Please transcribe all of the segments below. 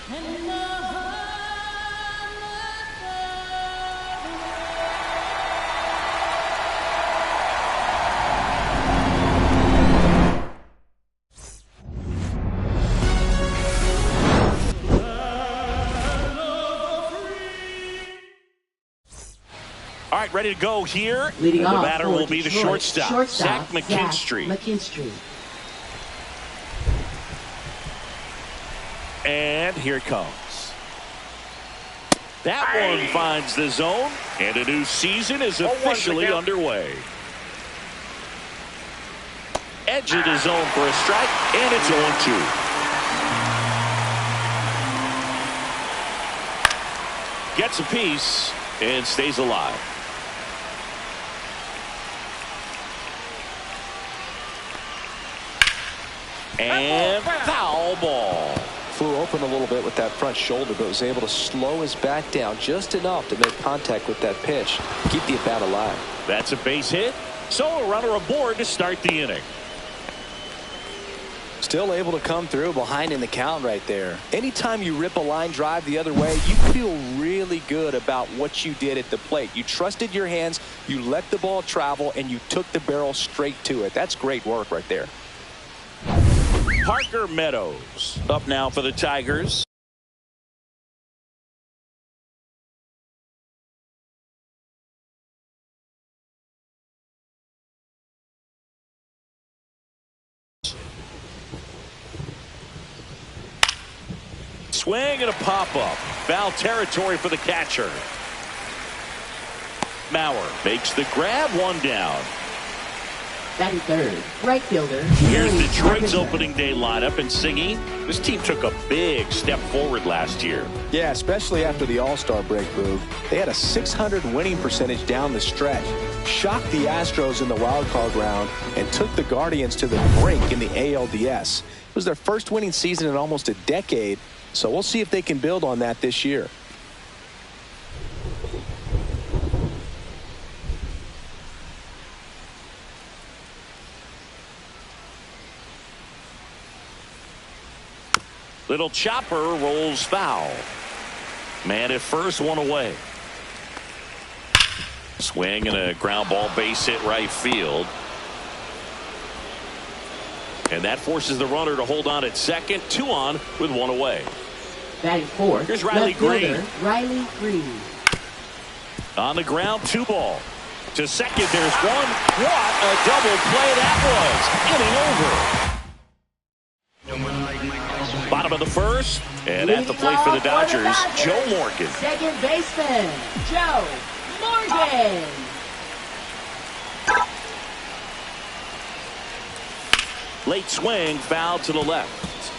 All right, ready to go here. Leading the off batter will be the shortstop, Zach McKinstry. And here it comes. That one finds the zone, and a new season is officially underway. Edge of the zone for a strike, and it's 0-2. Gets a piece and stays alive. And foul ball. Flew open a little bit with that front shoulder, but was able to slow his bat down just enough to make contact with that pitch, keep the at-bat alive. That's a base hit, so a runner aboard to start the inning. Still able to come through behind in the count right there. Anytime you rip a line drive the other way, you feel really good about what you did at the plate. You trusted your hands, you let the ball travel, and you took the barrel straight to it. That's great work right there. Parker Meadows up now for the Tigers. Swing and a pop-up. Foul territory for the catcher. Mauer makes the grab, one down. Batting third, right fielder. Here's Detroit's opening day lineup, and Singy, this team took a big step forward last year. Yeah, especially after the All-Star break, Boog. They had a .600 winning percentage down the stretch, shocked the Astros in the wild card round, and took the Guardians to the brink in the ALDS. It was their first winning season in almost a decade, so we'll see if they can build on that this year. Little chopper rolls foul. Man at first, one away. Swing and a ground ball, base hit right field. And that forces the runner to hold on at second. 2 on with 1 away. Batting fourth. Here's Riley Green. Riley Green. On the ground, 2 ball. To second, there's one. What a double play that was. Inning over. Bottom of the first, and at the plate for the Dodgers, Joe Morgan. Second baseman, Joe Morgan. Late swing, foul to the left.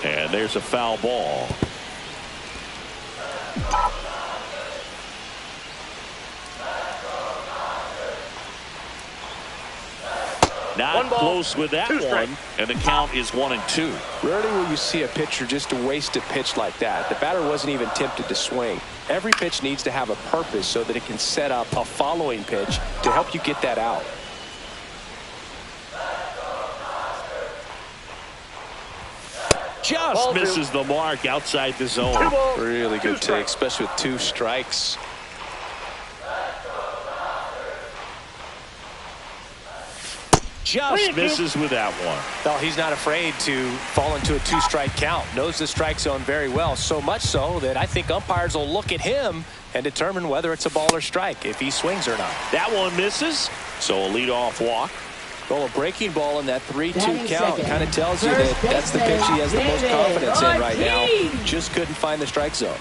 And there's a foul ball. Not close with that one, and the count is 1-2. Rarely will you see a pitcher just waste a pitch like that. The batter wasn't even tempted to swing. Every pitch needs to have a purpose so that it can set up a following pitch to help you get that out. Just misses the mark outside the zone. Really good take, especially with 2 strikes. Just misses with that one. No, he's not afraid to fall into a 2-strike count. Knows the strike zone very well. So much so that I think umpires will look at him and determine whether it's a ball or strike, if he swings or not. That one misses, so a leadoff walk. Well, a breaking ball in that 3-2 count kind of tells you that that's the pitch he has the most confidence in right now. Just couldn't find the strike zone.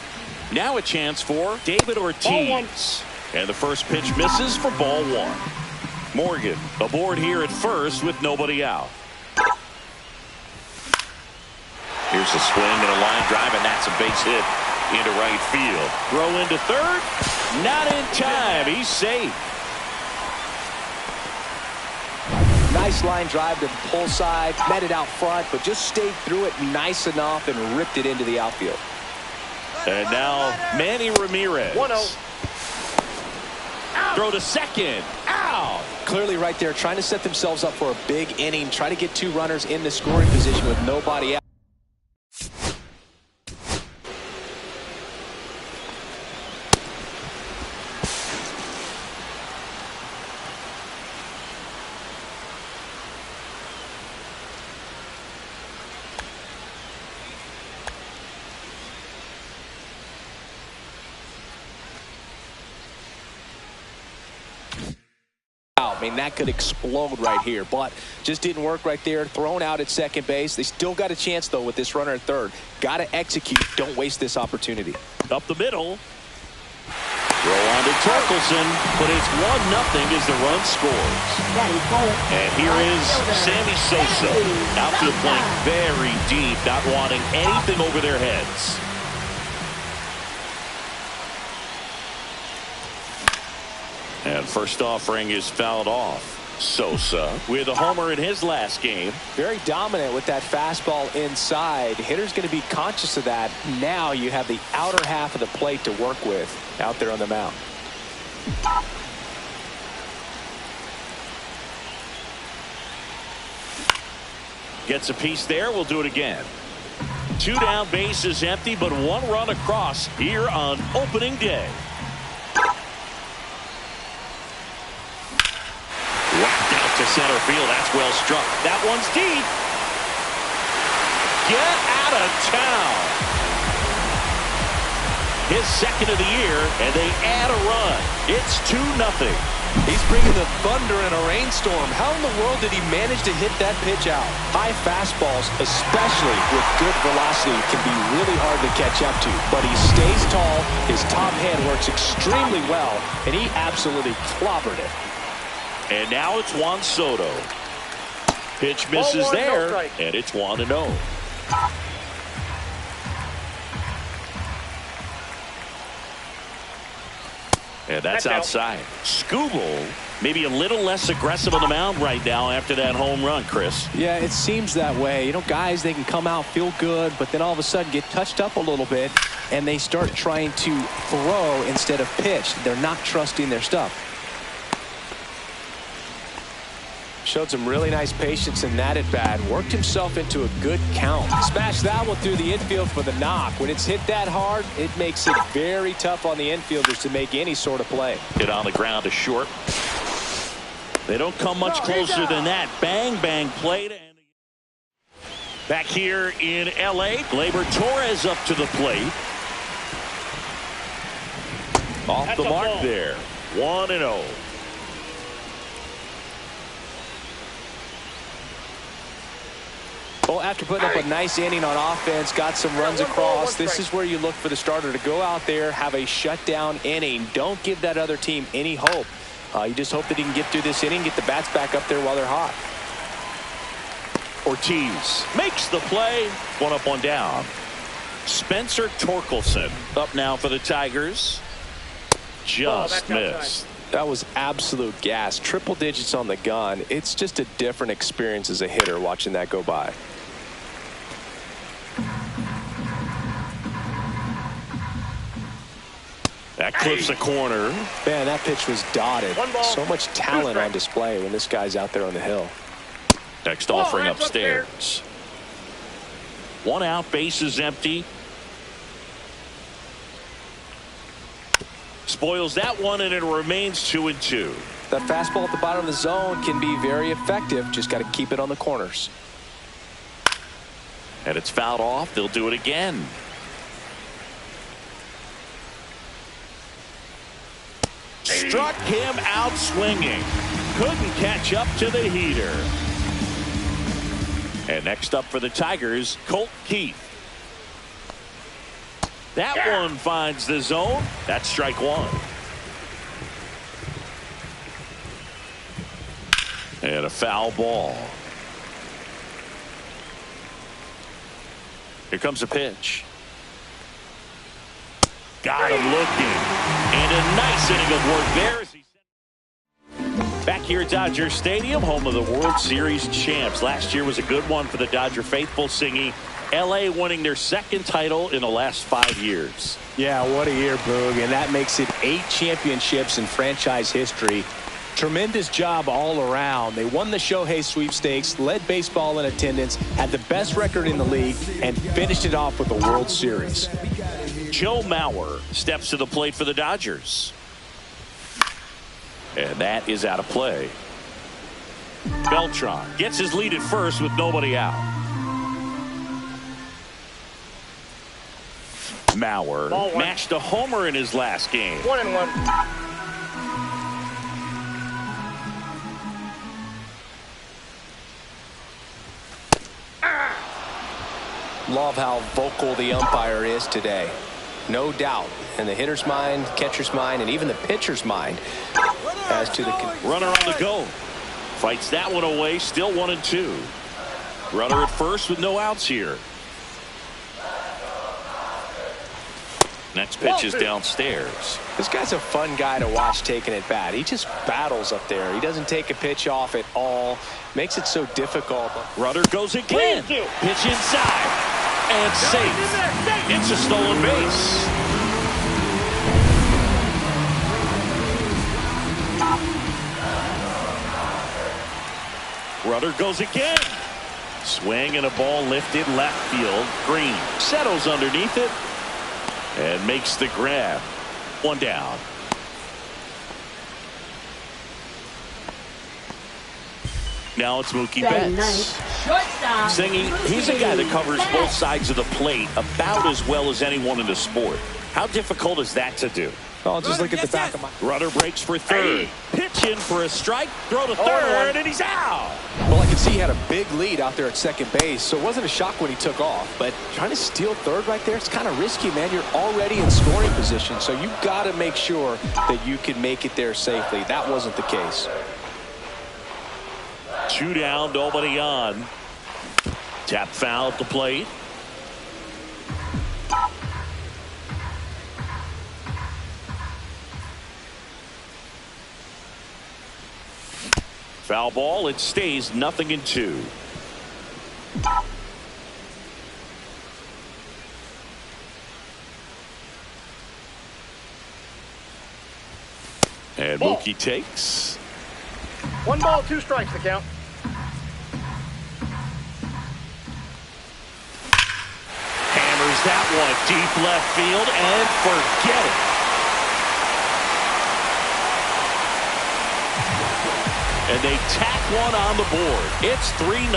Now a chance for David Ortiz. And the first pitch misses for ball 1. Morgan aboard here at first with nobody out. Here's a swing and a line drive, and that's a base hit into right field. Throw into third. Not in time. He's safe. Nice line drive to the pull side. Met it out front, but just stayed through it nice enough and ripped it into the outfield. And now Manny Ramirez. 1-0. Throw to second. Out. Clearly right there trying to set themselves up for a big inning, try to get 2 runners in the scoring position with nobody out. I mean, that could explode right here, but just didn't work right there. Thrown out at second base. They still got a chance, though, with this runner at third. Got to execute. Don't waste this opportunity. Up the middle. Throw on to Torkelson, but it's 1-0 as the run scores. And here is Sammy Sosa. Outfield playing very deep, not wanting anything over their heads. And first offering is fouled off. Sosa with a homer in his last game. Very dominant with that fastball inside. Hitter's going to be conscious of that. Now you have the outer half of the plate to work with out there on the mound. Gets a piece there. We'll do it again. 2 down, bases empty, but 1 run across here on opening day. Whacked out to center field. That's well struck. That one's deep. Get out of town. His second of the year, and they add a run. It's 2-0. He's bringing the thunder in a rainstorm. How in the world did he manage to hit that pitch out? High fastballs, especially with good velocity, can be really hard to catch up to. But he stays tall. His top hand works extremely well, and he absolutely clobbered it. And now it's Juan Soto. Pitch misses there, and it's 1-0. And that's outside. Skubal maybe a little less aggressive on the mound right now after that home run, Chris. Yeah, it seems that way. You know, guys, they can come out, feel good, but then all of a sudden get touched up a little bit, and they start trying to throw instead of pitch. They're not trusting their stuff. Showed some really nice patience in that at bat. Worked himself into a good count. Smashed that one through the infield for the knock. When it's hit that hard, it makes it very tough on the infielders to make any sort of play. Hit on the ground to short. They don't come much closer than that. Bang, bang played. Back here in L.A., Gleyber Torres up to the plate. Off the mark there. 1-0. Well, after putting up a nice inning on offense, got some runs across, this is where you look for the starter to go out there, have a shutdown inning. Don't give that other team any hope. You just hope that he can get through this inning, get the bats back up there while they're hot. Ortiz makes the play. 1 up, 1 down. Spencer Torkelson up now for the Tigers. Just missed. That was absolute gas. Triple digits on the gun. It's just a different experience as a hitter watching that go by. That clips a corner. Man, that pitch was dotted. So much talent on display when this guy's out there on the hill. Next offering upstairs. 1 out, bases empty. Spoils that one, and it remains 2-2. That fastball at the bottom of the zone can be very effective. Just got to keep it on the corners. And it's fouled off. They'll do it again. Struck him out swinging. Couldn't catch up to the heater. And next up for the Tigers, Colt Keith. That one finds the zone. That's strike 1. And a foul ball. Here comes a pitch. Got him looking. And a nice inning of work there. Back here at Dodger Stadium, home of the World Series champs. Last year was a good one for the Dodger faithful, singing. L.A. winning their 2nd title in the last 5 years. Yeah, what a year, Boog. And that makes it 8 championships in franchise history. Tremendous job all around. They won the Shohei sweepstakes, led baseball in attendance, had the best record in the league, and finished it off with the World Series. Joe Mauer steps to the plate for the Dodgers. And that is out of play. Beltran gets his lead at first with nobody out. Mauer matched a homer in his last game. 1-1. Love how vocal the umpire is today. No doubt in the hitter's mind, catcher's mind, and even the pitcher's mind as to the runner on the go. Fights that one away. Still 1-2. Runner at first with no outs here. Next pitch is downstairs. This guy's a fun guy to watch taking at bat. He just battles up there. He doesn't take a pitch off at all. Makes it so difficult. Runner goes again. Pitch inside. And safe. It's a stolen base. Runner goes again. Swing and a ball lifted left field. Green settles underneath it and makes the grab. One down. Now it's Mookie Betts. Shortstop. Singing, he's a guy that covers both sides of the plate about as well as anyone in the sport. How difficult is that to do? Oh, just look at the back of my... Runner breaks for third. Pitch in for a strike. Throw to third, and he's out. Well, I can see he had a big lead out there at second base, so it wasn't a shock when he took off. But trying to steal third right there, it's kind of risky, man. You're already in scoring position, so you've got to make sure that you can make it there safely. That wasn't the case. 2 down, nobody on. Tap foul at the plate. Foul ball. It stays 0-2. And Mookie takes. 1 ball, 2 strikes to count. Hammers that one deep left field and forget it. And they tack one on the board. It's 3-0.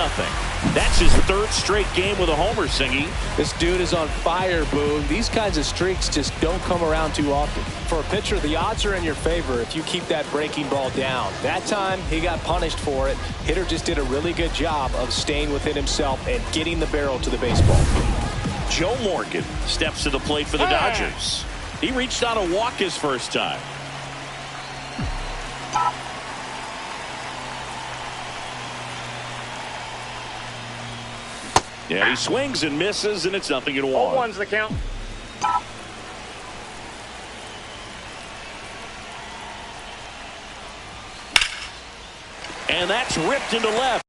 That's his 3rd straight game with a homer, Singy. This dude is on fire, Boone. These kinds of streaks just don't come around too often. For a pitcher, the odds are in your favor if you keep that breaking ball down. That time, he got punished for it. Hitter just did a really good job of staying within himself and getting the barrel to the baseball. Joe Morgan steps to the plate for the Dodgers. He reached on a walk his first time. Yeah, he swings and misses, and it's 0-1. 0-1's the count. And that's ripped into left.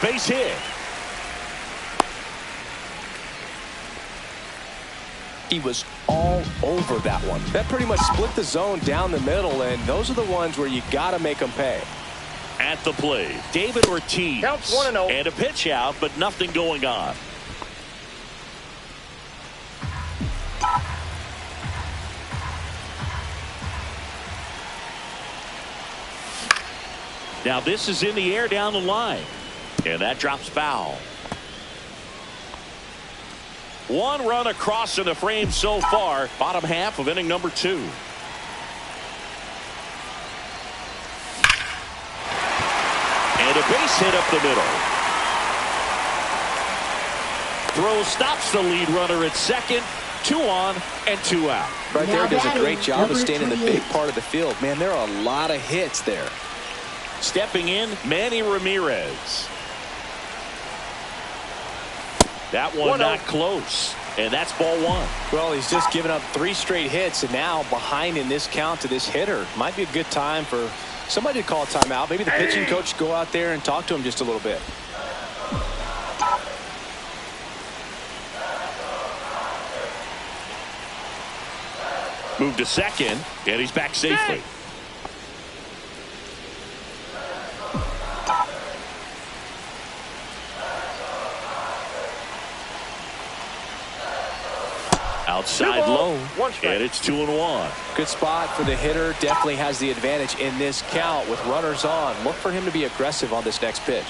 base hit. He was all over that one. That pretty much split the zone down the middle, and those are the ones where you got to make them pay. At the plate, David Ortiz. Counts 1-0. And a pitch out, but nothing going on. Now this is in the air down the line. And that drops foul. One run across in the frame so far. Bottom half of inning number 2. And a base hit up the middle. Throw stops the lead runner at second. 2 on and 2 out. Right there does a great job of staying in the big 28. part of the field. Man, there are a lot of hits there. Stepping in, Manny Ramirez. That one 1-0. not close. And that's ball 1. Well, he's just given up 3 straight hits, and now behind in this count to this hitter. Might be a good time for somebody to call a timeout. Maybe the pitching coach go out there and talk to him just a little bit. Move to second, and he's back safely. Outside 2 balls, low, 1 strike. and it's 2-1. Good spot for the hitter. Definitely has the advantage in this count with runners on. Look for him to be aggressive on this next pitch.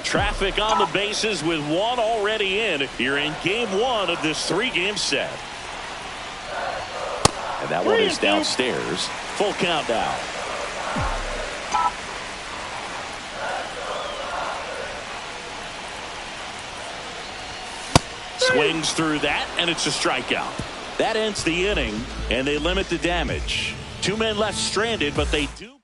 Traffic on the bases with 1 already in. You're in game 1 of this 3-game set. And that one is downstairs. Full count now. Swings through that, and it's a strikeout. That ends the inning, and they limit the damage. 2 men left stranded, but they do.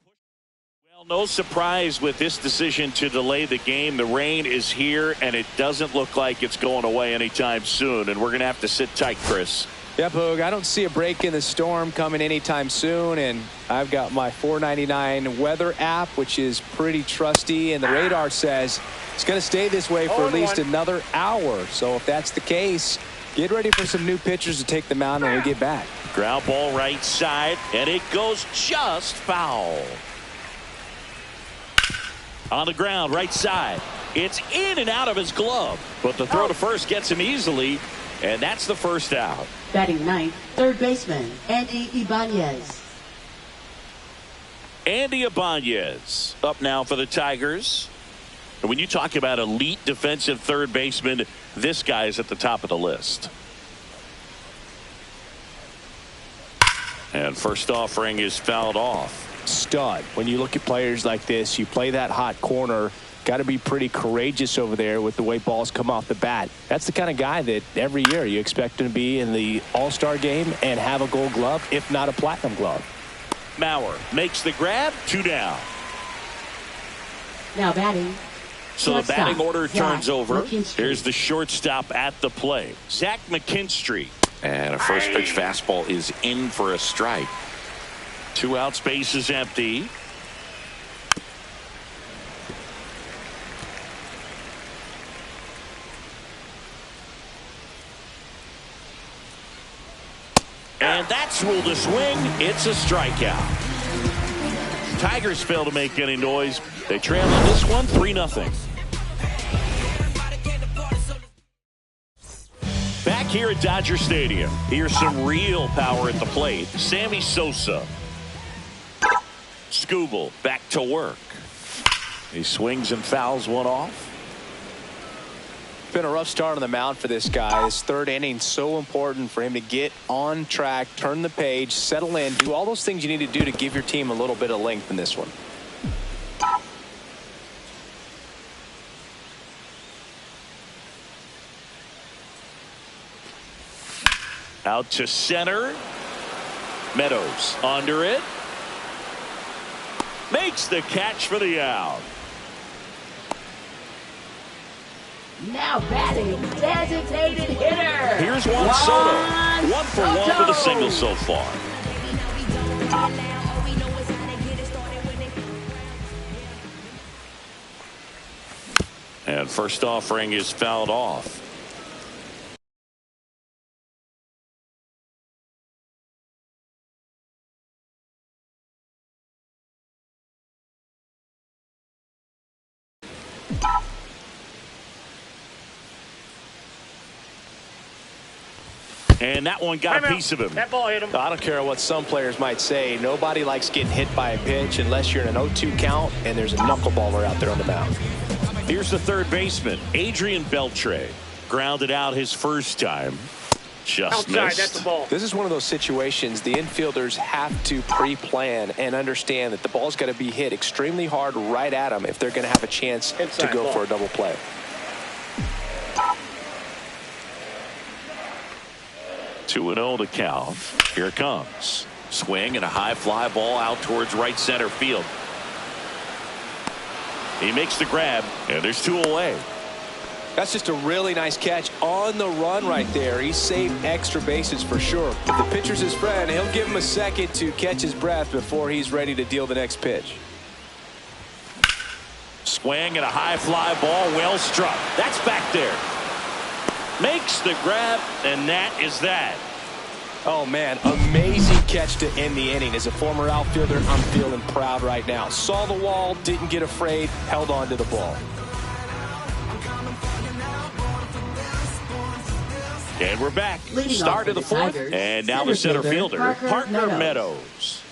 Well, no surprise with this decision to delay the game. The rain is here, and it doesn't look like it's going away anytime soon, and we're going to have to sit tight, Chris. Yeah, Boog, I don't see a break in the storm coming anytime soon, and I've got my $4.99 weather app, which is pretty trusty, and the radar says it's going to stay this way for at least another hour. So if that's the case, get ready for some new pitchers to take the mound when we get back. Ground ball right side, and it goes just foul. On the ground, right side. It's in and out of his glove, but the throw to first gets him easily, and that's the first out. Batting ninth, third baseman, Andy Ibanez. Andy Ibanez up now for the Tigers. And when you talk about elite defensive third baseman, this guy is at the top of the list. And first offering is fouled off. Stud. When you look at players like this, you play that hot corner. Got to be pretty courageous over there with the way balls come off the bat. That's the kind of guy that every year you expect him to be in the All-Star game and have a gold glove, if not a platinum glove. Mauer makes the grab, 2 down. Now batting. So the batting order turns Zach over. McKinstry. Here's the shortstop at the plate, Zach McKinstry. And a first pitch fastball is in for a strike. 2 out, space is empty. And that's ruled a swing. It's a strikeout. Tigers fail to make any noise. They trail in this one 3-0. Back here at Dodger Stadium, here's some real power at the plate. Sammy Sosa. Skubal back to work. He swings and fouls one off. Been a rough start on the mound for this guy. His third inning, so important for him to get on track, turn the page, settle in, do all those things you need to do to give your team a little bit of length in this one. Out to center. Meadows under it. Makes the catch for the out. Now batting, designated hitter. Here's Juan Soto. 1 for 1 with a single so far. And first offering is fouled off. And that one got a piece of him. That ball hit him. I don't care what some players might say. Nobody likes getting hit by a pitch unless you're in an 0-2 count and there's a knuckleballer out there on the mound. Here's the third baseman, Adrian Beltre. Grounded out his first time. Just Outside, missed. that's the ball. This is one of those situations the infielders have to pre-plan and understand that the ball's got to be hit extremely hard right at them if they're going to have a chance Inside to go ball. for a double play. Two and 0 to count. Here it comes. Swing and a high fly ball out towards right center field. He makes the grab, and there's two away. That's just a really nice catch on the run right there. He saved extra bases for sure. If the pitcher's his friend, he'll give him a second to catch his breath before he's ready to deal the next pitch. Swing and a high fly ball, well struck. That's back there. Makes the grab, and that is that. Oh, man, amazing catch to end the inning. As a former outfielder, I'm feeling proud right now. Saw the wall, didn't get afraid, held on to the ball. And we're back. Leading Start off of the for the fourth. Tigers, And now the center fielder, Parker Meadows.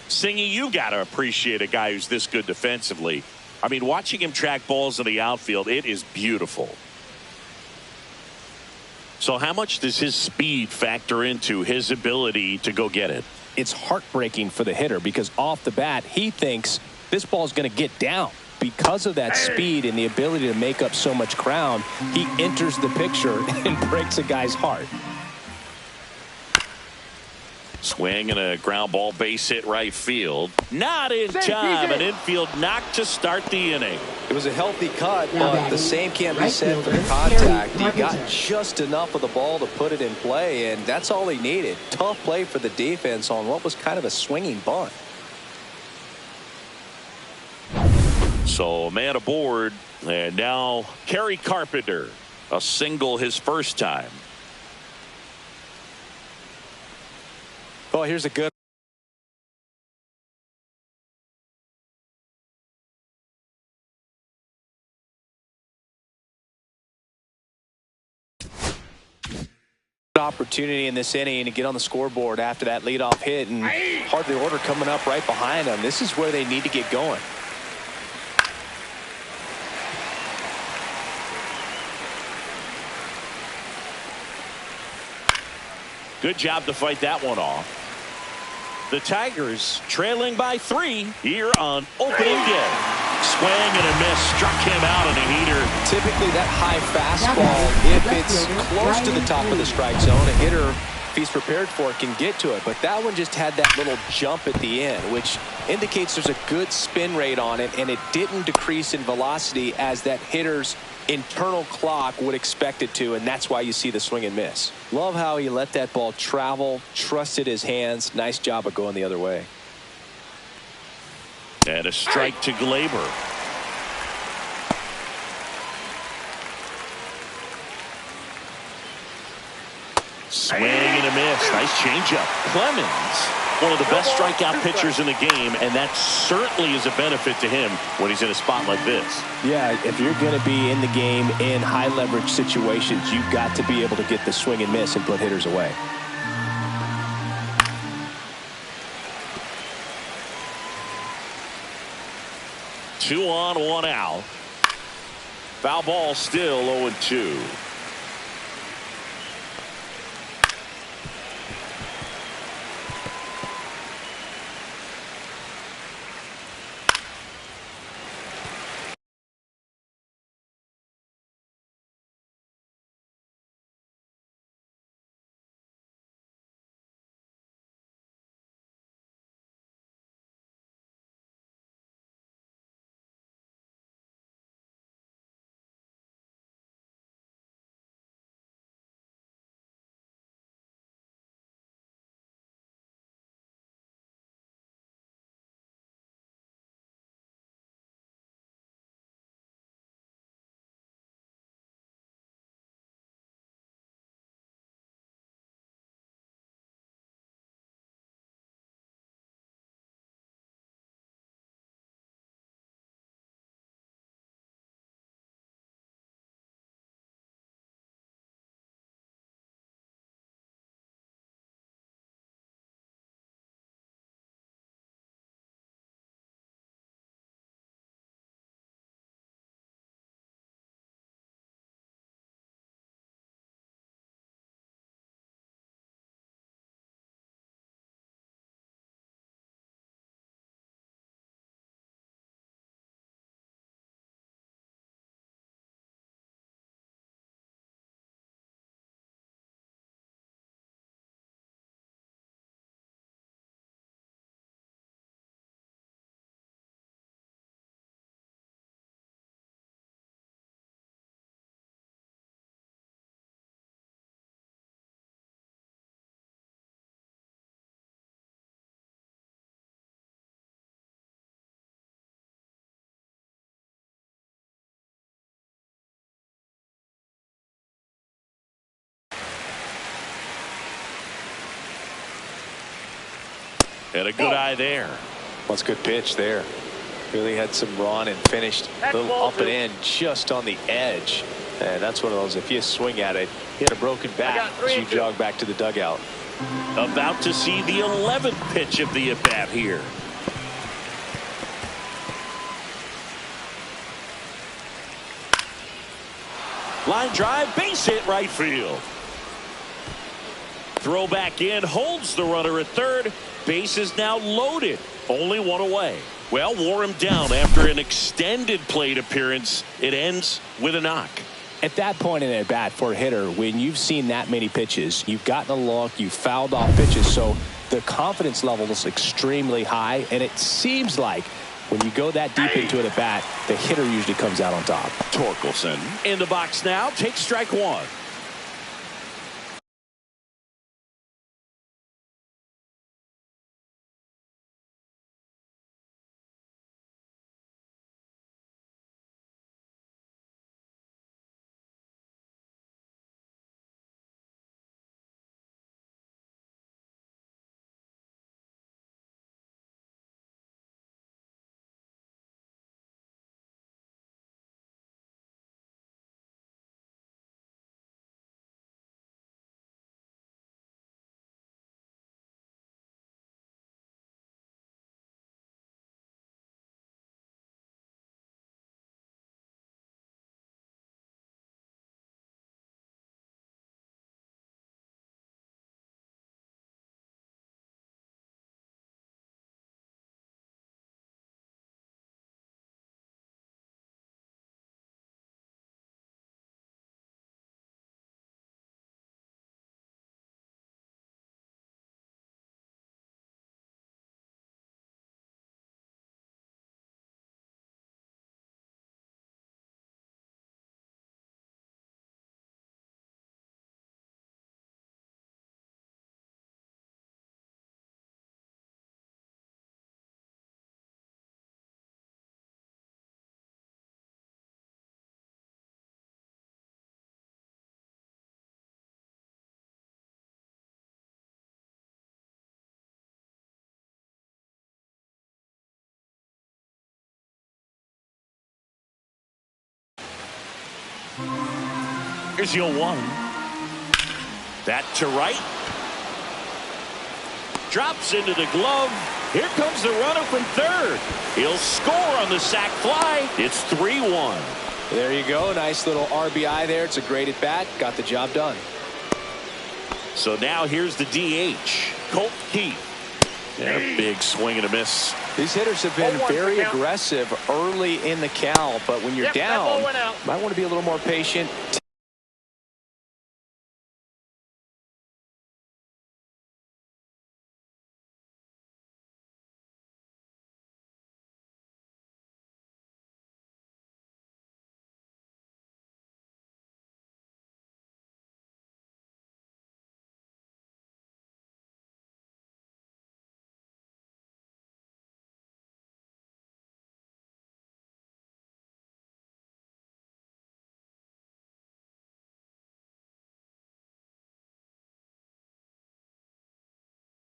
Singy, you got to appreciate a guy who's this good defensively. I mean, watching him track balls in the outfield, it is beautiful. So how much does his speed factor into his ability to go get it? It's heartbreaking for the hitter because off the bat, he thinks this ball's going to get down. Because of that speed and the ability to make up so much ground, he enters the picture and breaks a guy's heart. Swing and a ground ball base hit right field. Not in time. An infield knock to start the inning. It was a healthy cut, Now but batting, the same can't be right said for the fielder, contact. Harry He got Carpenter. just enough of the ball to put it in play, and that's all he needed. Tough play for the defense on what was kind of a swinging bunt. So man aboard, and now Harry Carpenter, a single his first time. Well, here's a good opportunity in this inning to get on the scoreboard after that leadoff hit, and hardly order coming up right behind them. This is where they need to get going. Good job to fight that one off. The Tigers trailing by 3 here on opening day. Swing and a miss, struck him out in a heater. Typically that high fastball, if it's close to the top of the strike zone, a hitter, if he's prepared for it, can get to it. But that one just had that little jump at the end, which indicates there's a good spin rate on it, and it didn't decrease in velocity as that hitter's internal clock would expect it to, and that's why you see the swing and miss. Love how he let that ball travel, trusted his hands. Nice job of going the other way. And a strike to Glaber. Swing and a miss. Nice changeup. Clemens, one of the best strikeout pitchers in the game, and that certainly is a benefit to him when he's in a spot like this. Yeah, if you're going to be in the game in high leverage situations, you've got to be able to get the swing and miss and put hitters away. Two on, one out. Foul ball still 0-2. And a good eye there. That's a good pitch there. Really had some run and finished a little up and in just on the edge. And that's one of those, if you swing at it, hit a broken bat as you jog back to the dugout. About to see the 11th pitch of the at-bat here. Line drive, base hit right field. Throw back in, holds the runner at third. Base is now loaded. Only one away. Well, wore him down after an extended plate appearance. It ends with a knock. At that point in at bat for a hitter, when you've seen that many pitches, you've gotten a look, you've fouled off pitches, so the confidence level is extremely high, and it seems like when you go that deep into it at bat, the hitter usually comes out on top. Torkelson in the box now, takes strike one. Here's the 0-1. That to right. Drops into the glove. Here comes the runner from third. He'll score on the sac fly. It's 3-1. There you go. Nice little RBI there. It's a great at bat. Got the job done. So now here's the DH, Colt Keith. Yeah, big swing and a miss. These hitters have been very aggressive early in the count, but when you're down, might want to be a little more patient.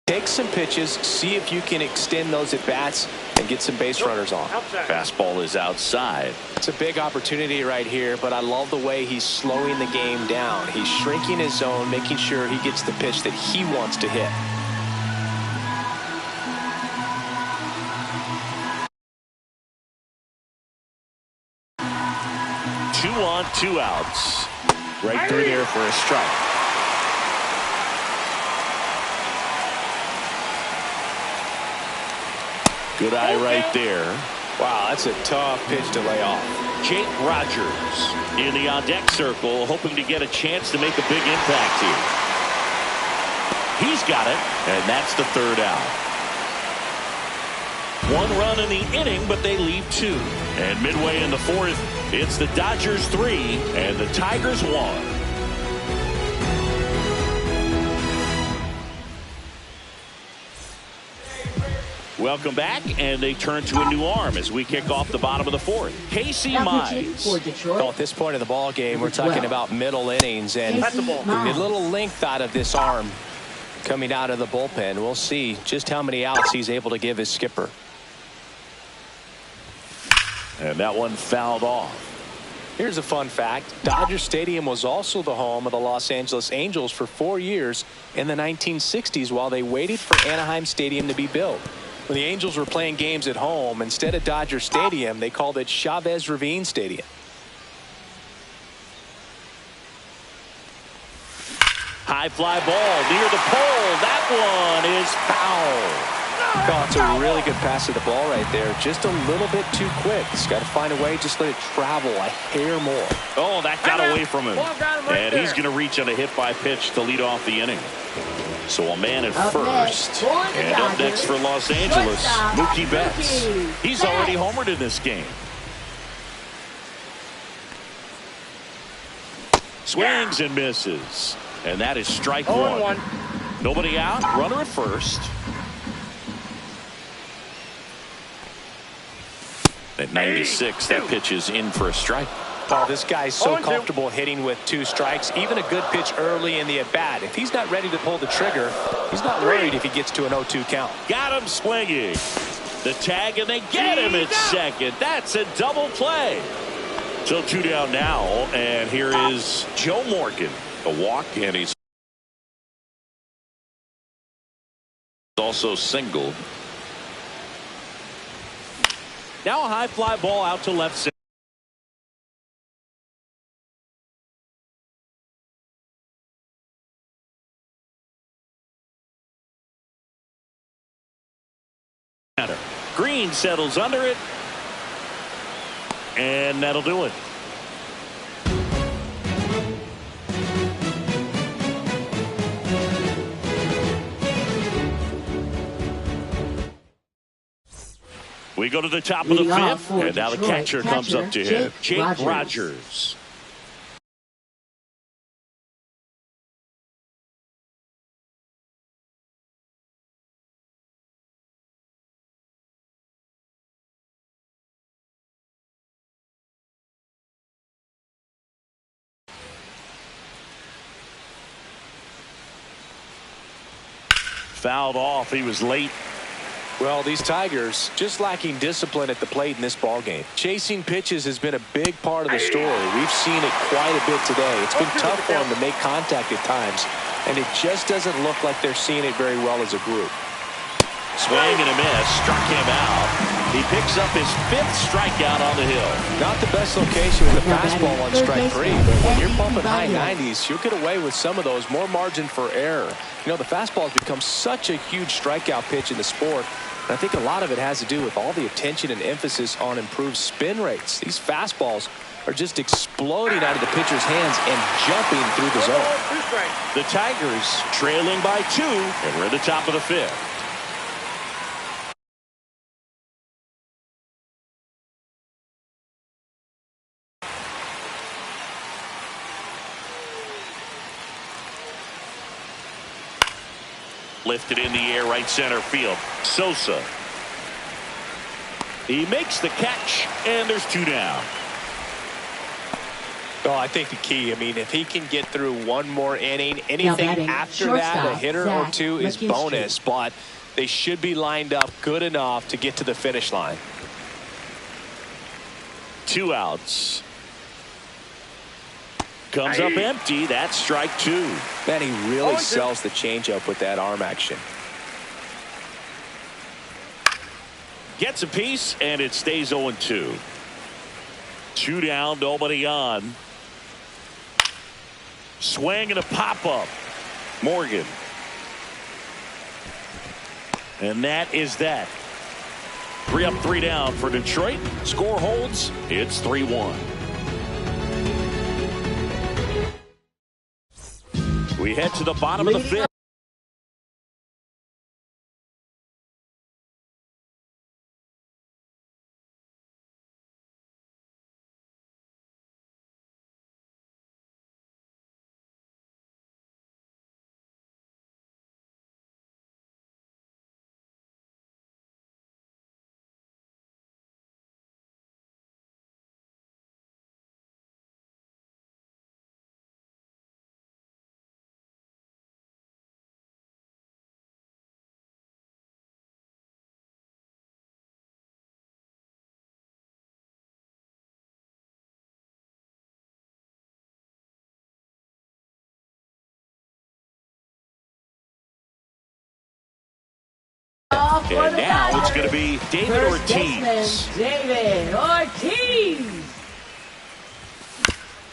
Take some pitches, see if you can extend those at bats and get some base runners on. Fastball is outside. It's a big opportunity right here, but I love the way he's slowing the game down. He's shrinking his zone, making sure he gets the pitch that he wants to hit. Two on, two outs. Right through there for a strike. Good eye right there. Wow, that's a tough pitch to lay off. Jake Rogers in the on-deck circle, hoping to get a chance to make a big impact here. He's got it, and that's the third out. One run in the inning, but they leave two. And midway in the fourth, it's the Dodgers 3 and the Tigers 1. Welcome back, and they turn to a new arm as we kick off the bottom of the fourth. Casey Mize. Well, at this point of the ball game, we're talking about middle innings, and a little length out of this arm Coming out of the bullpen, we'll see just how many outs he's able to give his skipper. And that one fouled off. Here's a fun fact. Dodger Stadium was also the home of the Los Angeles Angels for 4 years in the 1960s while they waited for Anaheim Stadium to be built. When the Angels were playing games at home, instead of Dodger Stadium, they called it Chavez Ravine Stadium. High fly ball near the pole. That one is foul. Oh, it's a really good pass to the ball right there. Just a little bit too quick. He's got to find a way. Just let it travel a hair more. Oh, that got away from him. Right and he's going to reach on a hit by pitch to lead off the inning. So a man at Up first. next for the And up Dodgers, next for Los Angeles, shortstop, Mookie Betts. Mookie He's Betts. already homered in this game. Swings and misses. And that is strike one. Nobody out. Runner at first. At 96, that pitch is in for a strike. Oh, this guy's so comfortable hitting with 2 strikes. Even a good pitch early in the at-bat. If he's not ready to pull the trigger, he's not worried if he gets to an 0-2 count. Got him swinging. The tag, and they get him at second. That's a double play. So 2 down now, and here is Joe Morgan. A walk, and he's also singled. Now a high fly ball out to left center. Green settles under it, and that'll do it. We go to the top of the Leading off 5th, for and now the Detroit, catcher comes up to him. Jake Rogers. Rogers. Fouled off. He was late. Well, these Tigers just lacking discipline at the plate in this ballgame. Chasing pitches has been a big part of the story. We've seen it quite a bit today. It's been tough for them to make contact at times, and it just doesn't look like they're seeing it very well as a group. Swing and a miss. Struck him out. He picks up his 5th strikeout on the hill. Not the best location with the Now fastball batting on third strike 3. baseman, But when you're Andy pumping high Ibanez. 90s, you'll get away with some of those. More margin for error. You know, the fastball has become such a huge strikeout pitch in the sport. And I think a lot of it has to do with all the attention and emphasis on improved spin rates. These fastballs are just exploding out of the pitcher's hands and jumping through the zone. The Tigers trailing by 2, and we're at the top of the 5th. Lifted in the air, right center field. Sosa. He makes the catch, and there's 2 down. Oh, I think the key, I mean, if he can get through one more inning, anything batting, after that, a shortstop, hitter or Zach 2 is McKinstry. bonus, but they should be lined up good enough to get to the finish line. 2 outs. Comes up empty. That's strike 2. Man, he really sells the changeup with that arm action. Gets a piece, and it stays 0-2. 2 down, nobody on. Swing and a pop-up. Morgan. And that is that. 3 up, 3 down for Detroit. Score holds. It's 3-1. We head to the bottom of the 5th. And now it's going to be David First Ortiz. baseman, David Ortiz.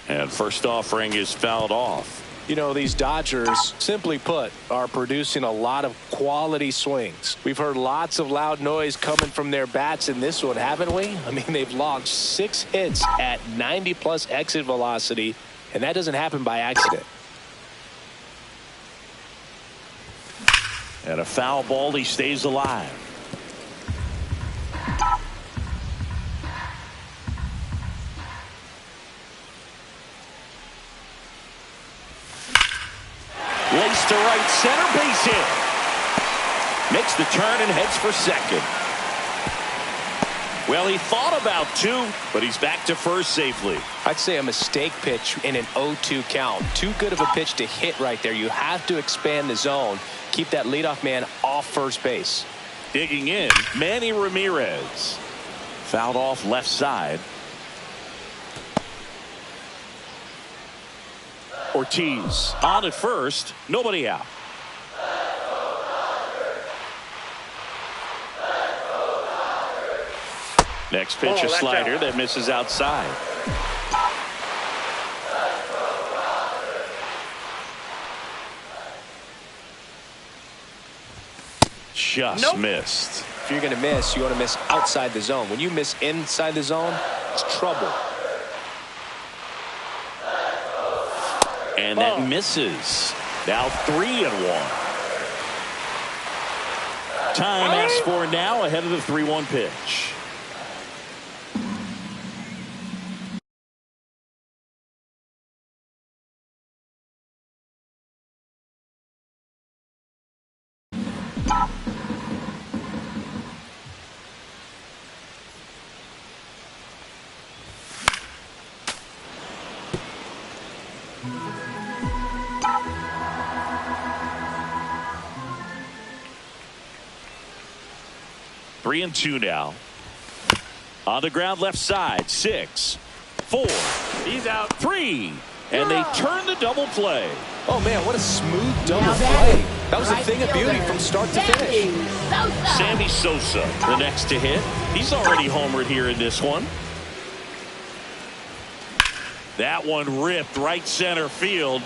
And first offering is fouled off. You know, these Dodgers, simply put, are producing a lot of quality swings. We've heard lots of loud noise coming from their bats in this one, haven't we? I mean, they've logged 6 hits at 90-plus exit velocity, and that doesn't happen by accident. And a foul ball, he stays alive. Lace to right center, base hit. Makes the turn and heads for second. Well, he thought about 2, but he's back to first safely. I'd say a mistake pitch in an 0-2 count. Too good of a pitch to hit right there. You have to expand the zone. Keep that leadoff man off first base. Digging in, Manny Ramirez. Fouled off left side. Ortiz on at first, nobody out. Next pitch, a slider that misses outside. Just missed. If you're going to miss, you want to miss outside the zone. When you miss inside the zone, it's trouble. And that misses. Now 3-1. Time asked for now ahead of the 3-1 pitch. Three and 2 now. On the ground left side. 6, 4. He's out. 3. And they turn the double play. Oh, man, what a smooth double Now play. That was a right thing of beauty fielder, from start to Sammy finish. Sosa. Sammy Sosa, the next to hit. He's already homered here in this one. That one ripped right center field.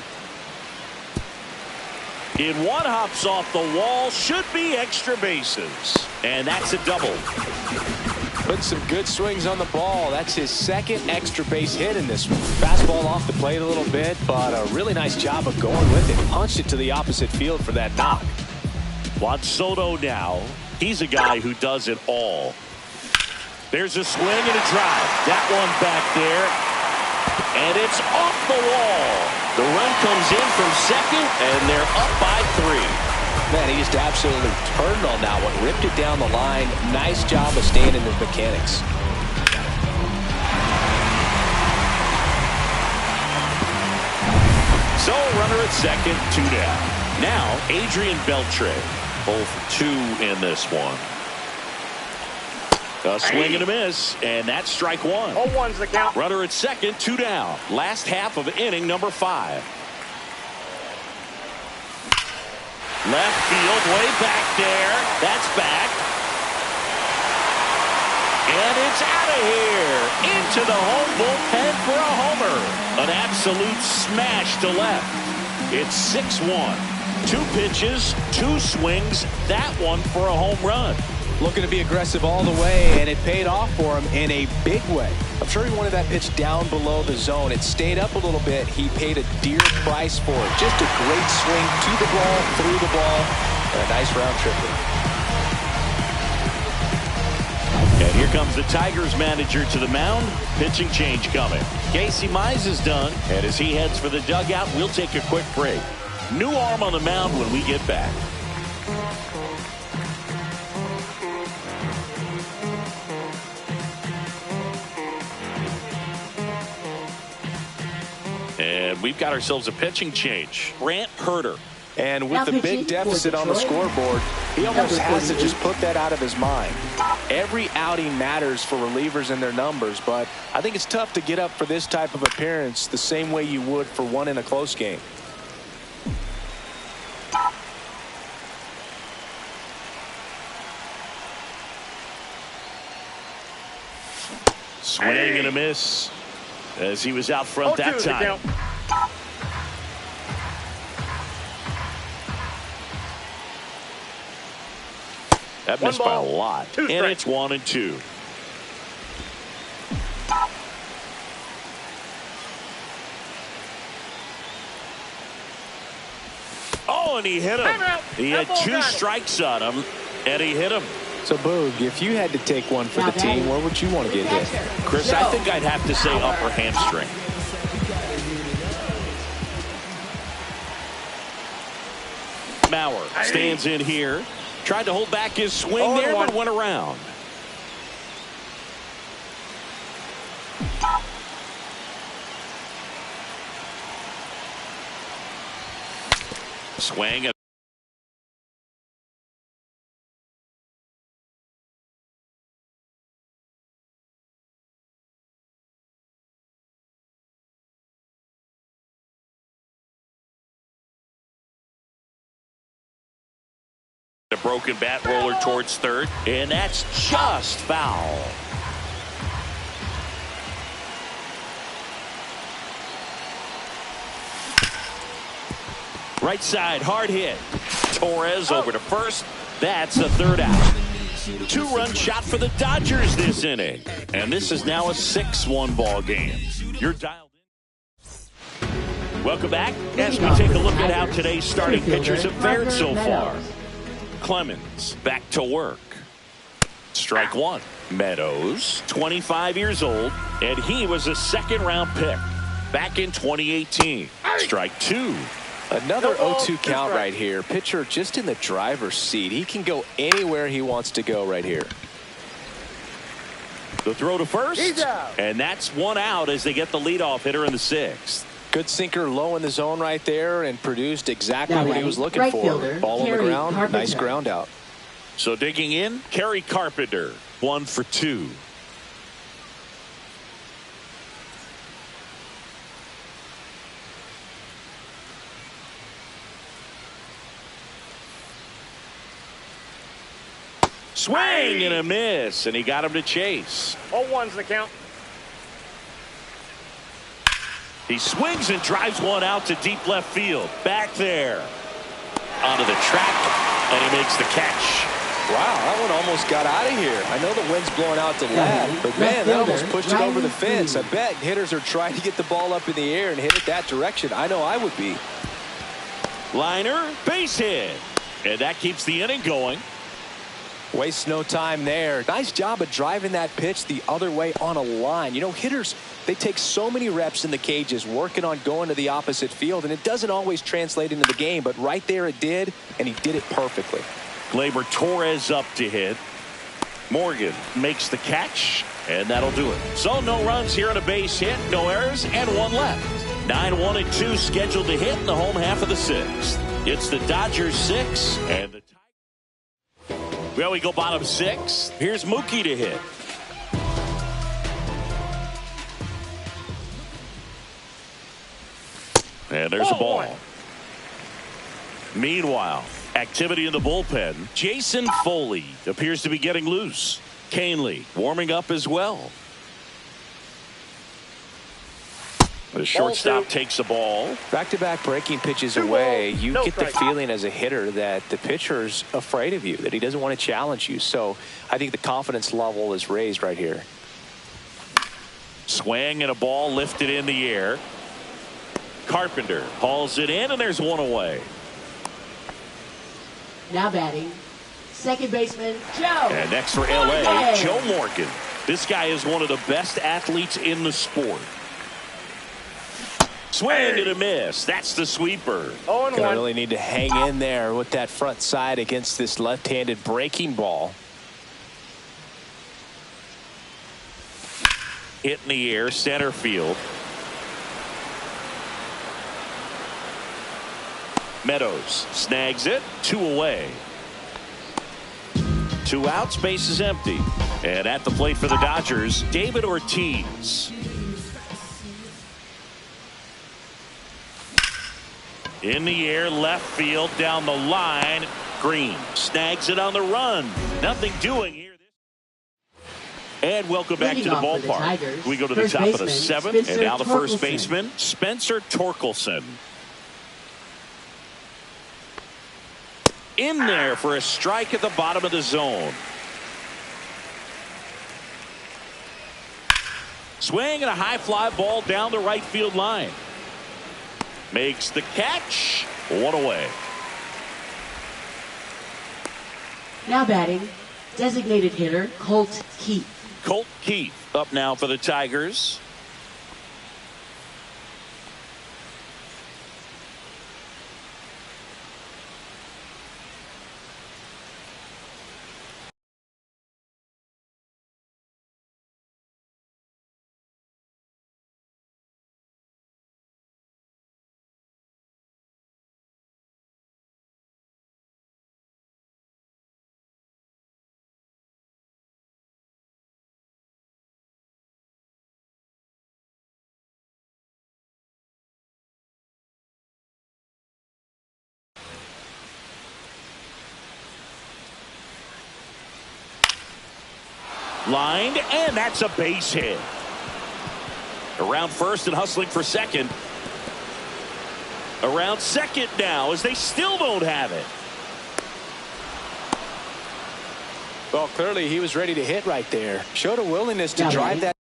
In one, hops off the wall. Should be extra bases. And that's a double. Put some good swings on the ball. That's his second extra base hit in this one. Fastball off the plate a little bit, but a really nice job of going with it. Punched it to the opposite field for that knock. Juan Soto now. He's a guy who does it all. There's a swing and a drive. That one back there. And it's off the wall. The run comes in from second, and they're up by 3. Man, he just absolutely turned on that one. Ripped it down the line. Nice job of staying in his mechanics. So, runner at second, 2 down. Now, Adrian Beltre. Both 2 in this one. A swing and a miss, and that's strike 1. 0-1's the count. Runner at second, 2 down. Last half of inning number 5. Left field, way back there. That's back. And it's out of here. Into the home bullpen for a homer. An absolute smash to left. It's 6-1. 2 pitches, 2 swings. That one for a home run. Looking to be aggressive all the way, and it paid off for him in a big way. I'm sure he wanted that pitch down below the zone. It stayed up a little bit. He paid a dear price for it. Just a great swing to the ball, through the ball, and a nice round tripper. And here comes the Tigers manager to the mound. Pitching change coming. Casey Mize is done, and as he heads for the dugout, we'll take a quick break. New arm on the mound when we get back. And we've got ourselves a pitching change. Brant Herter. And with the big deficit on the scoreboard, he almost has to just put that out of his mind. Every outing matters for relievers and their numbers, but I think it's tough to get up for this type of appearance the same way you would for one in a close game. Swing and a miss as he was out front that time. That missed by a lot. And it's 1-2. Oh, and he hit him. He had 2 strikes on him, and he hit him. So, Boog, if you had to take one for the team, where would you want to get hit? Chris, I think I'd have to say upper hamstring. Mauer stands in here. Tried to hold back his swing there, but went around. Swing. A broken bat roller towards third, and that's just foul. Right side, hard hit. Torres over to first. That's the third out. 2-run shot for the Dodgers this inning. And this is now a 6-1 ball game. You're dialed in. Welcome back as we take a look at how today's starting pitchers have fared so far. Clemens back to work. Strike one. Meadows, 25 years old, and he was a second-round pick back in 2018. Strike two. Another 0-2 count right here. Pitcher just in the driver's seat. He can go anywhere he wants to go right here. The throw to first, and that's one out as they get the leadoff hitter in the 6th. Good sinker low in the zone right there and produced exactly what he was looking for. Ball on the ground, nice ground out. So digging in, Kerry Carpenter, 1 for 2. Swing and a miss, and he got him to chase. 0-1's the count. He swings and drives one out to deep left field. Back there. Onto the track, and he makes the catch. Wow, that one almost got out of here. I know the wind's blowing out to left, but man, that almost pushed it over the fence. I bet hitters are trying to get the ball up in the air and hit it that direction. I know I would be. Liner, base hit. And that keeps the inning going. Wastes no time there. Nice job of driving that pitch the other way on a line. You know, hitters, they take so many reps in the cages working on going to the opposite field, and it doesn't always translate into the game, but right there it did, and he did it perfectly. Gleyber Torres up to hit. Morgan makes the catch, and that'll do it. So no runs here on a base hit, no errors, and one left. 9-1-2 scheduled to hit in the home half of the 6th. It's the Dodgers 6 and the well, we go bottom 6. Here's Mookie to hit. And there's a ball. Meanwhile, activity in the bullpen. Jason Foley appears to be getting loose. Canely warming up as well. The shortstop takes the ball. Back-to-back breaking pitches away. You get the feeling as a hitter that the pitcher's afraid of you, that he doesn't want to challenge you. So I think the confidence level is raised right here. Swing and a ball lifted in the air. Carpenter hauls it in, and there's one away. Now batting, second baseman Joe. And next for LA, Joe Morgan. This guy is one of the best athletes in the sport. Swing and a miss. That's the sweeper. Gonna really need to hang in there with that front side against this left-handed breaking ball. Hit in the air, center field. Meadows snags it. 2 away. 2 outs, base is empty. And at the plate for the Dodgers, David Ortiz. In the air, left field, down the line. Green snags it on the run. Nothing doing here. And welcome back to the ballpark. We go to the top of the seventh, and now the first baseman, Spencer Torkelson. In there for a strike at the bottom of the zone. Swing and a high fly ball down the right field line. Makes the catch. One away. Now batting, designated hitter Colt Keith. Colt Keith up now for the Tigers. Lined, and that's a base hit. Around first and hustling for second. Around second now as they still don't have it. Well, clearly he was ready to hit right there. Showed a willingness to drive that.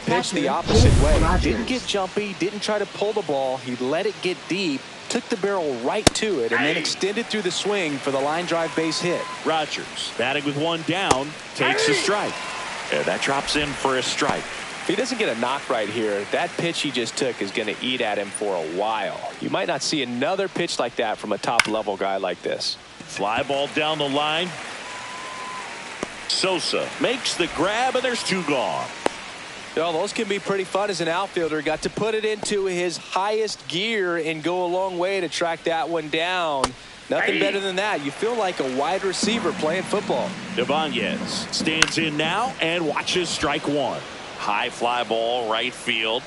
Pitch the opposite way. Didn't get jumpy, didn't try to pull the ball. He let it get deep, took the barrel right to it, and then extended through the swing for the line drive base hit. Rogers batting with one down, takes a strike. And that drops in for a strike. If he doesn't get a knock right here, that pitch he just took is going to eat at him for a while. You might not see another pitch like that from a top-level guy like this. Fly ball down the line. Sosa makes the grab, and there's two gone. Well, those can be pretty fun as an outfielder. Got to put it into his highest gear and go a long way to track that one down. Nothing better than that. You feel like a wide receiver playing football. Ibanez stands in now and watches strike one. High fly ball right field.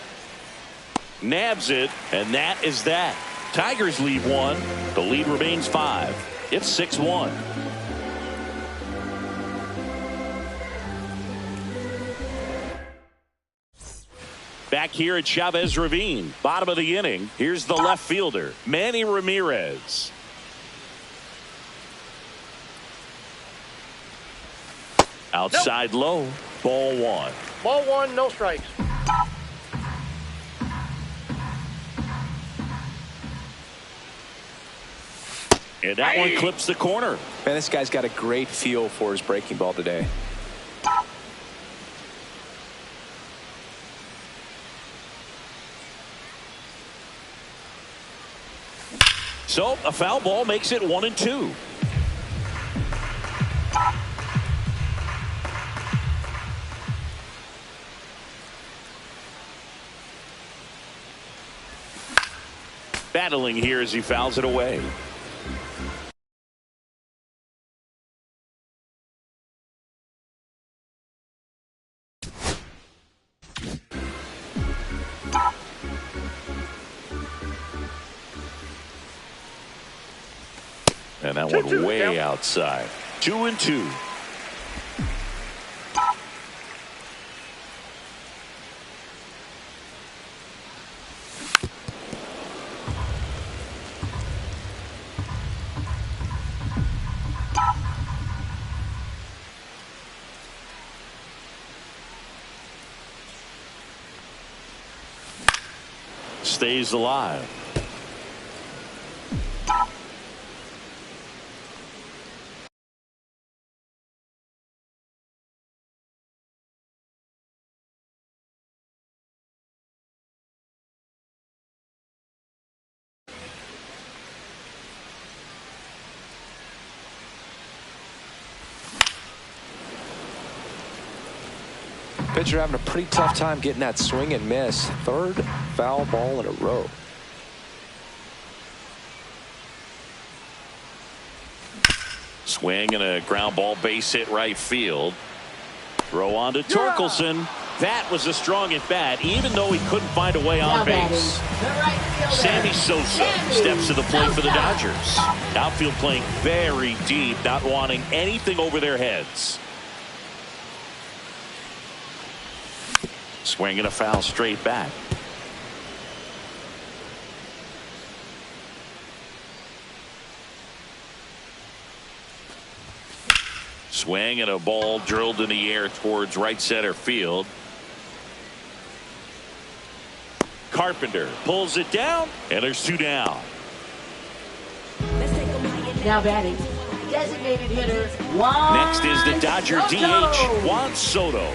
Nabs it, and that is that. Tigers lead one. The lead remains 5. It's 6-1. Back here at Chavez Ravine, bottom of the inning. Here's the left fielder, Manny Ramirez. Outside low, ball one. Ball one, no strikes. And that one clips the corner. Man, this guy's got a great feel for his breaking ball today. So a foul ball makes it 1-2. Battling here as he fouls it away. And that one way outside. 2-2. Stays alive. Pitcher having a pretty tough time getting that swing and miss. Third foul ball in a row. Swing and a ground ball, base hit right field. Throw on to Torkelson. That was a strong at bat, even though he couldn't find a way on base. Sammy Sosa steps to the plate for the Dodgers. Outfield playing very deep, not wanting anything over their heads. Swing and a foul straight back. Swing and a ball drilled in the air towards right center field. Carpenter pulls it down, and there's 2 down. Now batting, designated hitter Juan Next is the Dodger Soto. DH, Juan Soto.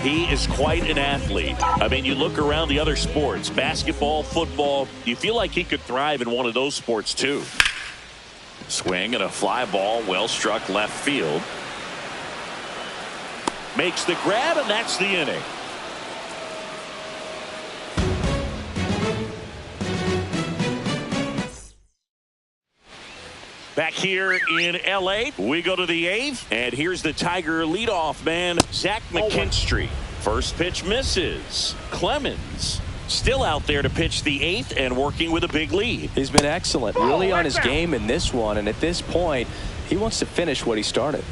He is quite an athlete. I mean, you look around the other sports, basketball, football, you feel like he could thrive in one of those sports too. Swing and a fly ball, well struck left field. Makes the grab, and that's the inning. Back here in L.A., we go to the 8th, and here's the Tiger leadoff man, Zach McKinstry. First pitch misses. Clemens still out there to pitch the 8th and working with a big lead. He's been excellent, really on his game in this one, and at this point, he wants to finish what he started.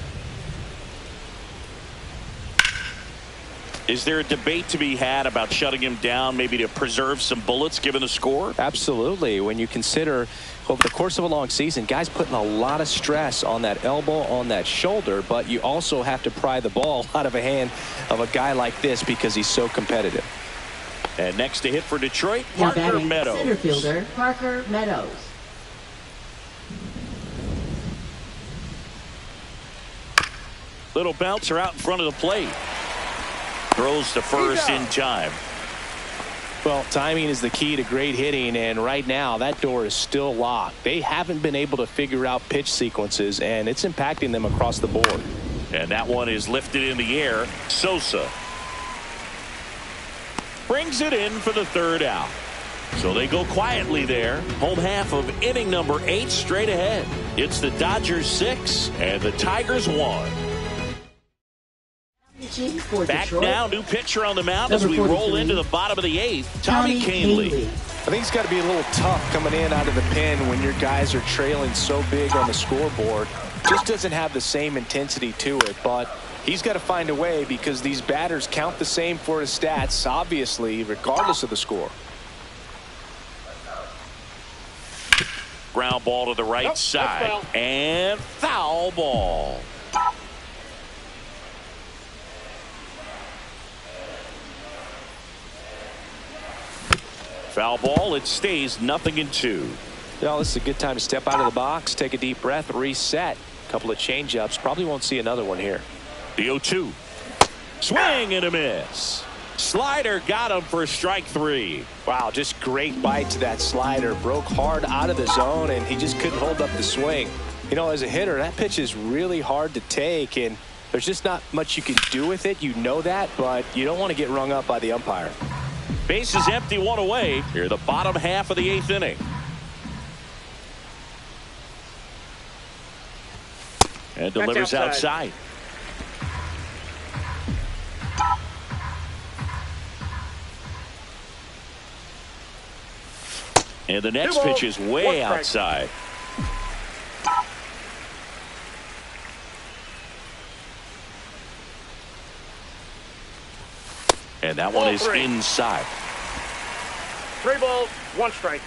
Is there a debate to be had about shutting him down, maybe to preserve some bullets given the score? Absolutely. When you consider over the course of a long season, guys putting a lot of stress on that elbow, on that shoulder, but you also have to pry the ball out of a hand of a guy like this because he's so competitive. And next to hit for Detroit, Now Parker batting, Meadows. center fielder Parker Meadows. Little bouncer out in front of the plate. Throws to first in time. Well, timing is the key to great hitting, and right now that door is still locked. They haven't been able to figure out pitch sequences, and it's impacting them across the board. And that one is lifted in the air. Sosa brings it in for the 3rd out. So they go quietly there. Home half of inning number 8 straight ahead. It's the Dodgers 6 and the Tigers 1. Back now, new pitcher on the mound as we roll into the bottom of the 8th. Tommy Kahnle. I think it's got to be a little tough coming in out of the pen when your guys are trailing so big on the scoreboard. Just doesn't have the same intensity to it, but he's got to find a way because these batters count the same for his stats, obviously, regardless of the score. Ground ball to the right side. And foul ball. Foul ball. It stays 0-2. Well, this is a good time to step out of the box, take a deep breath, reset. A couple of change-ups. Probably won't see another one here. The 0-2. Swing and a miss. Slider got him for strike 3. Wow, just great bite to that slider. Broke hard out of the zone, and he just couldn't hold up the swing. You know, as a hitter, that pitch is really hard to take, and there's just not much you can do with it. You know that, but you don't want to get rung up by the umpire. Base is empty, 1 away. Here, the bottom half of the 8th inning. And delivers outside. And the next pitch is way outside. And that one is inside. 3 balls, 1 strike.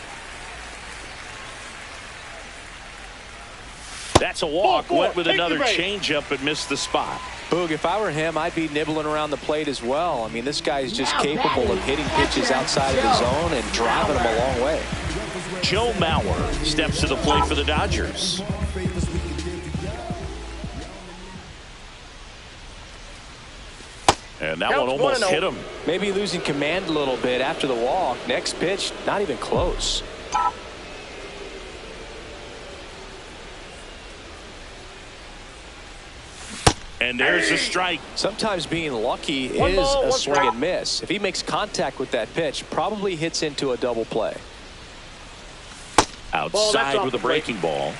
That's a walk. Went with another changeup and missed the spot. Boog, if I were him, I'd be nibbling around the plate as well. I mean, this guy is just capable of hitting pitches outside of the zone and driving them a long way. Joe Mauer steps to the plate for the Dodgers. And that one almost hit him. Maybe losing command a little bit after the walk. Next pitch, not even close. And there's a strike. Sometimes being lucky One is ball, a one swing strike. and miss. If he makes contact with that pitch, probably hits into a double play. Outside off with a the plate. breaking ball.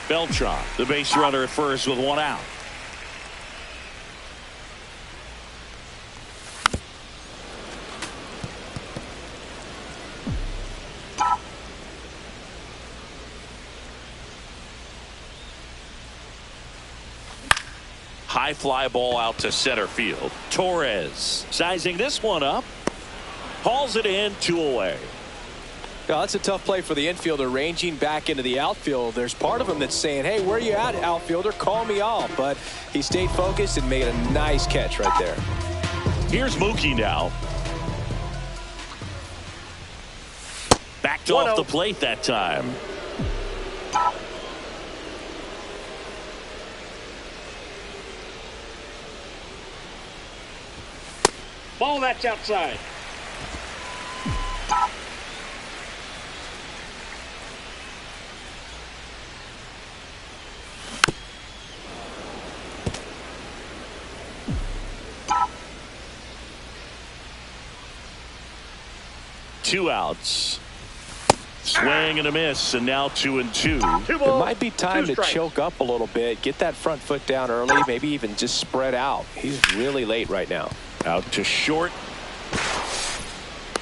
Beltran, the base runner at first with one out. High fly ball out to center field. Torres sizing this one up. Hauls it in, 2 away. Yeah, that's a tough play for the infielder ranging back into the outfield. There's part of him that's saying, hey, where you at, outfielder? Call me off. But he stayed focused and made a nice catch right there. Here's Mookie now. Backed 1-0. off the plate that time. Ball that's outside. Two outs. Swing and a miss, and now 2-2. 2 It balls, might be time 2 to strikes. choke up a little bit, get that front foot down early, maybe even just spread out. He's really late right now. Out to short.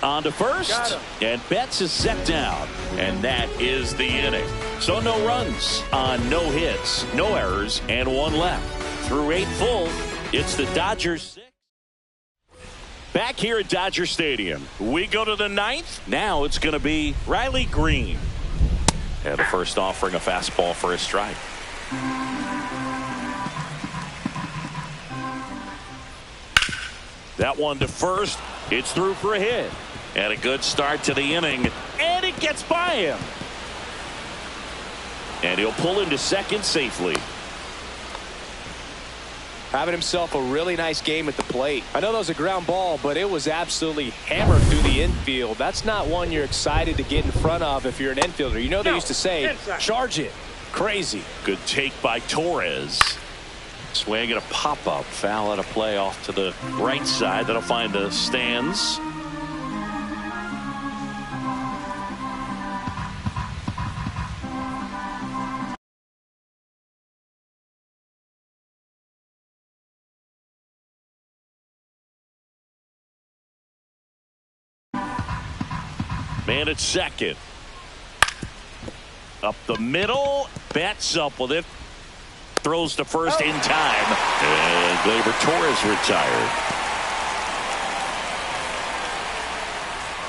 On to Got first. him. And Betts is set down. And that is the inning. So no runs on no hits, no errors, and 1 left. Through 8 full, it's the Dodgers 6. Back here at Dodger Stadium, we go to the 9th. Now it's going to be Riley Green. And the first offering a fastball for a strike. That one to first. It's through for a hit. And a good start to the inning. And it gets by him. And he'll pull into second safely. Having himself a really nice game at the plate. I know that was a ground ball, but it was absolutely hammered through the infield. That's not one you're excited to get in front of if you're an infielder. You know they used to say, inside. charge it. Crazy. Good take by Torres. Swing and a pop-up. Foul out of play off to the right side. That'll find the stands. Man at second. Up the middle. Betts up with it. Throws to first in time. And Gleyber Torres retired.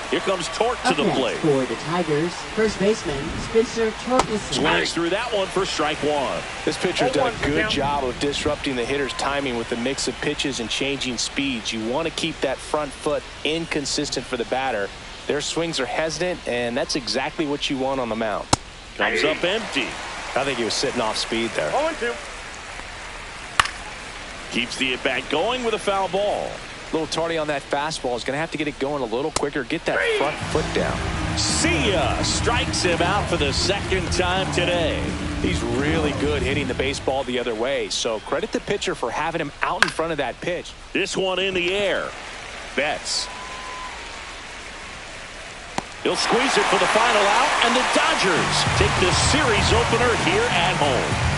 Here comes Torque to Up the next plate. for the Tigers, first baseman Spencer Torkelson. Swings through that one for strike 1. This pitcher's Ball done one, a good count. job of disrupting the hitter's timing with the mix of pitches and changing speeds. You want to keep that front foot inconsistent for the batter. Their swings are hesitant, and that's exactly what you want on the mound. Comes up empty. I think he was sitting off speed there. 0-2. Keeps the at-bat going with a foul ball. A little tardy on that fastball. Is going to have to get it going a little quicker. Get that front foot down. See ya. Strikes him out for the second time today. He's really good hitting the baseball the other way. So credit the pitcher for having him out in front of that pitch. This one in the air. Betts. He'll squeeze it for the final out, and the Dodgers take the series opener here at home.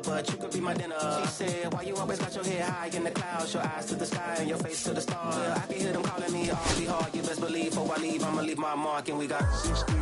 But you could be my dinner. She said, why you always got your head high in the clouds, your eyes to the sky and your face to the stars? Yeah, I can hear them calling me awfully hard. You best believe before I leave, I'ma leave my mark. And we got 60